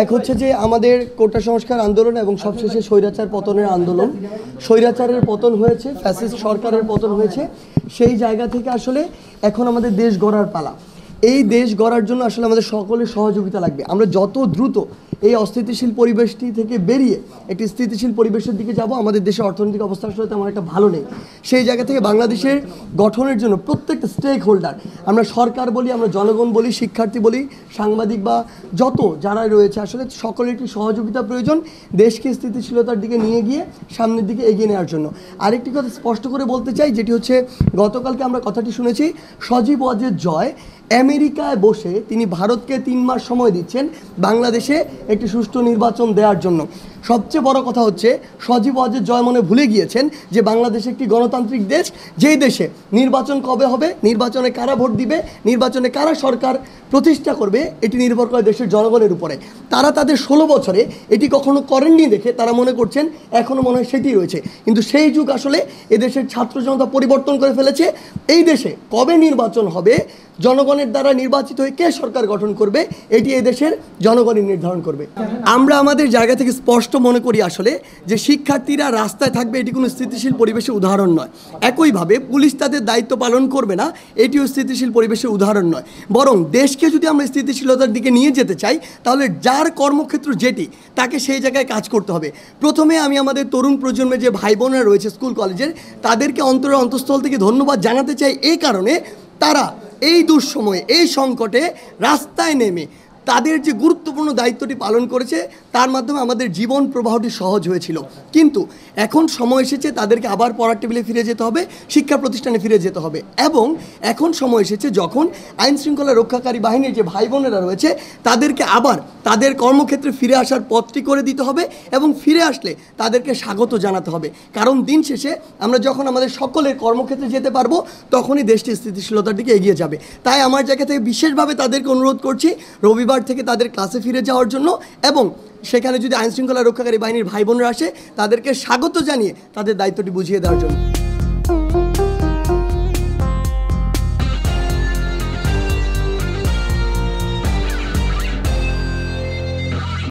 এক হচ্ছে যে আমাদের কোটা সংস্কার আন্দোলন এবং সবশেষে স্বৈরাচার পতনের আন্দোলন। স্বৈরাচারের পতন হয়েছে, ফ্যাসিস্ট সরকারের পতন হয়েছে, সেই জায়গা থেকে আসলে এখন আমাদের দেশ গড়ার পালা। এই দেশ গড়ার জন্য আসলে আমাদের সকলের সহযোগিতা লাগবে। আমরা যত দ্রুত এই অস্থিতিশীল পরিবেশটি থেকে বেরিয়ে একটি স্থিতিশীল পরিবেশের দিকে যাব, আমাদের দেশের অর্থনৈতিক অবস্থা আসলে তেমন একটা ভালো নেই। সেই জায়গা থেকে বাংলাদেশের গঠনের জন্য প্রত্যেকটা স্টেক হোল্ডার, আমরা সরকার বলি, আমরা জনগণ বলি, শিক্ষার্থী বলি, সাংবাদিক বা যত যারা রয়েছে, আসলে সকলের একটি সহযোগিতা প্রয়োজন দেশকে স্থিতিশীলতার দিকে নিয়ে গিয়ে সামনের দিকে এগিয়ে নেওয়ার জন্য। আরেকটি কথা স্পষ্ট করে বলতে চাই, যেটি হচ্ছে গতকালকে আমরা কথাটি শুনেছি, সজীব ওয়াজেদ জয় আমেরিকায় বসে তিনি ভারতকে 3 মাস সময় দিচ্ছেন বাংলাদেশে একটি সুষ্ঠু নির্বাচন দেওয়ার জন্য। সবচেয়ে বড় কথা হচ্ছে সজীব ওয়াজেদ জয় মনে ভুলে গিয়েছেন যে বাংলাদেশ একটি গণতান্ত্রিক দেশ, যেই দেশে নির্বাচন কবে হবে, নির্বাচনে কারা ভোট দিবে, নির্বাচনে কারা সরকার প্রতিষ্ঠা করবে, এটি নির্ভর করে দেশের জনগণের উপরে। তারা তাদের 16 বছরে এটি কখনো করেননি দেখে তারা মনে করছেন এখনও মনে হয় সেটি রয়েছে। কিন্তু সেই যুগ আসলে এদেশের ছাত্র জনতা পরিবর্তন করে ফেলেছে। এই দেশে কবে নির্বাচন হবে, জনগণের দ্বারা নির্বাচিত হয়ে কে সরকার গঠন করবে, এটি এদেশের জনগণই নির্ধারণ করবে। আমরা আমাদের জায়গা থেকে স্পষ্ট মনে করি আসলে যে শিক্ষার্থীরা রাস্তায় থাকবে এটি কোনো স্থিতিশীল পরিবেশের উদাহরণ নয়। একইভাবে পুলিশ তাদের দায়িত্ব পালন করবে না, এটিও স্থিতিশীল পরিবেশের উদাহরণ নয়। বরং দেশকে যদি আমরা স্থিতিশীলতার দিকে নিয়ে যেতে চাই, তাহলে যার কর্মক্ষেত্র যেটি, তাকে সেই জায়গায় কাজ করতে হবে। প্রথমে আমি আমাদের তরুণ প্রজন্মের যে ভাই বোনেরা রয়েছে স্কুল কলেজের, তাদেরকে অন্তরের অন্তঃস্থল থেকে ধন্যবাদ জানাতে চাই এই কারণে, তারা এই দুঃসময়ে, এই সংকটে রাস্তায় নেমে তাদের যে গুরুত্বপূর্ণ দায়িত্বটি পালন করেছে, তার মাধ্যমে আমাদের জীবন প্রবাহটি সহজ হয়েছিল। কিন্তু এখন সময় এসেছে তাদেরকে আবার পড়ার টেবিলে ফিরে যেতে হবে, শিক্ষা প্রতিষ্ঠানে ফিরে যেতে হবে। এবং এখন সময় এসেছে যখন আইন শৃঙ্খলা রক্ষাকারী বাহিনীর যে ভাই বোনেরা রয়েছে, তাদেরকে আবার তাদের কর্মক্ষেত্রে ফিরে আসার পথটি করে দিতে হবে এবং ফিরে আসলে তাদেরকে স্বাগত জানাতে হবে। কারণ দিন শেষে আমরা যখন আমাদের সকলের কর্মক্ষেত্রে যেতে পারবো, তখনই দেশটি স্থিতিশীলতার দিকে এগিয়ে যাবে। তাই আমার জায়গা থেকে বিশেষভাবে তাদেরকে অনুরোধ করছি রবিবার থেকে তাদের ক্লাসে ফিরে যাওয়ার জন্য, এবং সেখানে যদি আইন শৃঙ্খলা রক্ষাকারী বাহিনীর ভাই বোনরা আসে, তাদেরকে স্বাগত জানিয়ে তাদের দায়িত্বটি বুঝিয়ে দেওয়ার জন্য।